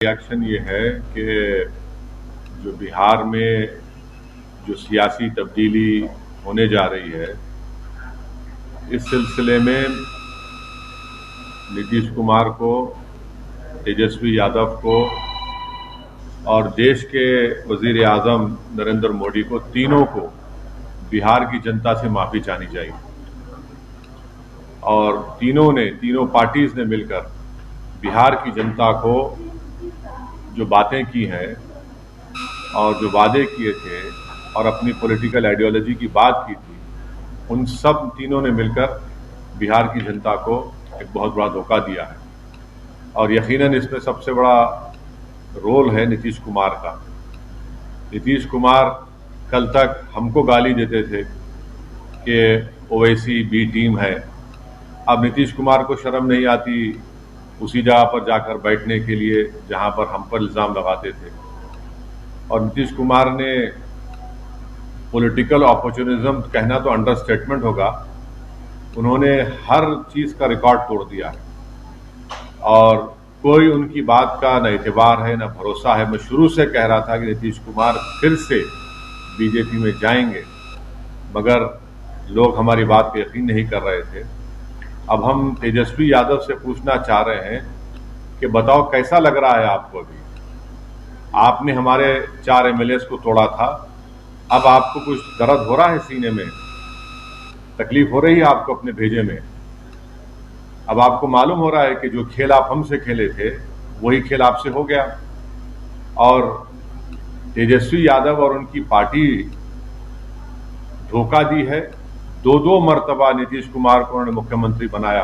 Reaction ये है कि जो बिहार में जो सियासी तब्दीली होने जा रही है, इस सिलसिले में नीतीश कुमार को, तेजस्वी यादव को और देश के वजीर आजम नरेंद्र मोदी को, तीनों को बिहार की जनता से माफी चाहनी चाहिए। और तीनों पार्टीज ने मिलकर बिहार की जनता को जो बातें की हैं और जो वादे किए थे और अपनी पॉलिटिकल आइडियोलॉजी की बात की थी, उन सब तीनों ने मिलकर बिहार की जनता को एक बहुत बड़ा धोखा दिया है। और यकीनन इसमें सबसे बड़ा रोल है नीतीश कुमार का। नीतीश कुमार कल तक हमको गाली देते थे कि ओवैसी बी टीम है। अब नीतीश कुमार को शर्म नहीं आती उसी जगह पर जाकर बैठने के लिए जहां पर हम पर इल्जाम लगाते थे। और नीतीश कुमार ने पॉलिटिकल अपॉर्चुनिज्म कहना तो अंडरस्टेटमेंट होगा, उन्होंने हर चीज का रिकॉर्ड तोड़ दिया है और कोई उनकी बात का न एतबार है न भरोसा है। मैं शुरू से कह रहा था कि नीतीश कुमार फिर से बीजेपी में जाएंगे, मगर लोग हमारी बात पे यकीन नहीं कर रहे थे। अब हम तेजस्वी यादव से पूछना चाह रहे हैं कि बताओ कैसा लग रहा है आपको? अभी आपने हमारे 4 एमएलए को तोड़ा था, अब आपको कुछ दर्द हो रहा है सीने में? तकलीफ हो रही है आपको अपने भेजे में? अब आपको मालूम हो रहा है कि जो खेल आप हमसे खेले थे वही खेल आपसे हो गया। और तेजस्वी यादव और उनकी पार्टी धोखा दी है। 2 मर्तबा नीतीश कुमार को उन्होंने मुख्यमंत्री बनाया।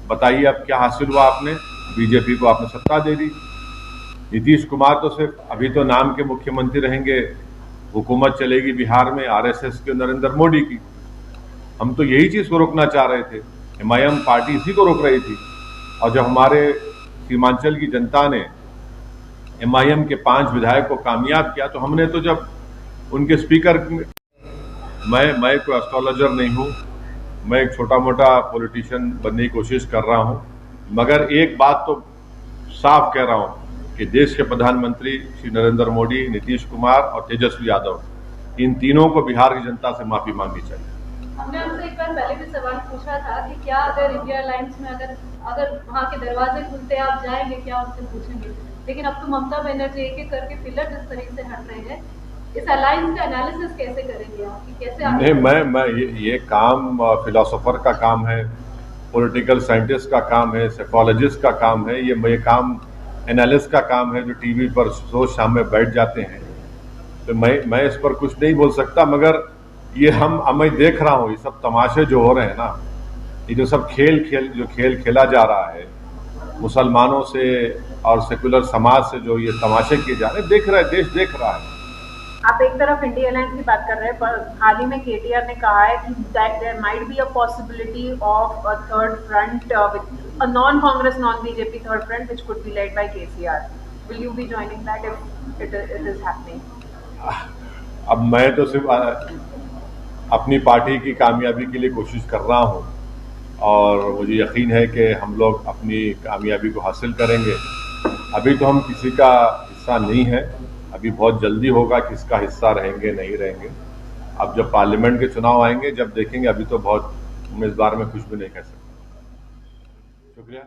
बताइए अब क्या हासिल हुआ? आपने बीजेपी को आपने सत्ता दे दी। नीतीश कुमार तो सिर्फ अभी तो नाम के मुख्यमंत्री रहेंगे, हुकूमत चलेगी बिहार में आरएसएस के नरेंद्र मोदी की। हम तो यही चीज को रोकना चाह रहे थे, एमआईएम पार्टी इसी को रोक रही थी। और जब हमारे सीमांचल की जनता ने एमआईएम के 5 विधायक को कामयाब किया तो हमने तो जब उनके स्पीकर, मैं कोई एस्ट्रोलॉजर नहीं हूं, मैं एक छोटा मोटा पॉलिटिशियन बनने की कोशिश कर रहा हूं, मगर एक बात तो साफ कह रहा हूं कि देश के प्रधानमंत्री श्री नरेंद्र मोदी, नीतीश कुमार और तेजस्वी यादव, इन तीनों को बिहार की जनता से माफी मांगनी चाहिए। हमने हमसे एक बार पहले भी सवाल पूछा था कि क्या अगर इंडिया अलायंस में अगर वहाँ के दरवाजे खुलते आप जाएंगे, क्या उनसे पूछेंगे? लेकिन अब तो ममता बनर्जी एक एक करके पिलर जिस तरीके से हट रहे हैं, इस अलायंस का एनालिसिस कैसे करेंगे आप कि कैसे आगे? नहीं, मैं ये काम फिलोसोफर का काम है, पॉलिटिकल साइंटिस्ट का काम है, साइकोलॉजिस्ट का काम है। ये काम एनालिस्ट का काम है जो टीवी पर रोज शाम में बैठ जाते हैं। तो मैं इस पर कुछ नहीं बोल सकता, मगर ये मैं देख रहा हूँ ये सब तमाशे जो हो रहे हैं ना, ये जो सब खेल खेला जा रहा है मुसलमानों से और सेकुलर समाज से, जो ये तमाशे किए जा रहे हैं, देख रहा है देश, देख रहा है। आप एक तरफ इंडिया अलायंस की बात कर रहे हैं, पर हाल ही में केटीआर ने कहा है कि that there might be a possibility of a third front with a non Congress non BJP third front which could be led by KCR. Will you be joining that if it is happening? अब मैं तो सिर्फ अपनी party की कामयाबी के लिए कोशिश कर रहा हूं और मुझे यकीन है कि हम लोग अपनी कामयाबी को हासिल करेंगे। अभी तो हम किसी का हिस्सा नहीं है, अभी बहुत जल्दी होगा किसका हिस्सा रहेंगे नहीं रहेंगे। अब जब पार्लियामेंट के चुनाव आएंगे जब देखेंगे। अभी तो बहुत मैं इस बारे में कुछ भी नहीं कह सकता। शुक्रिया।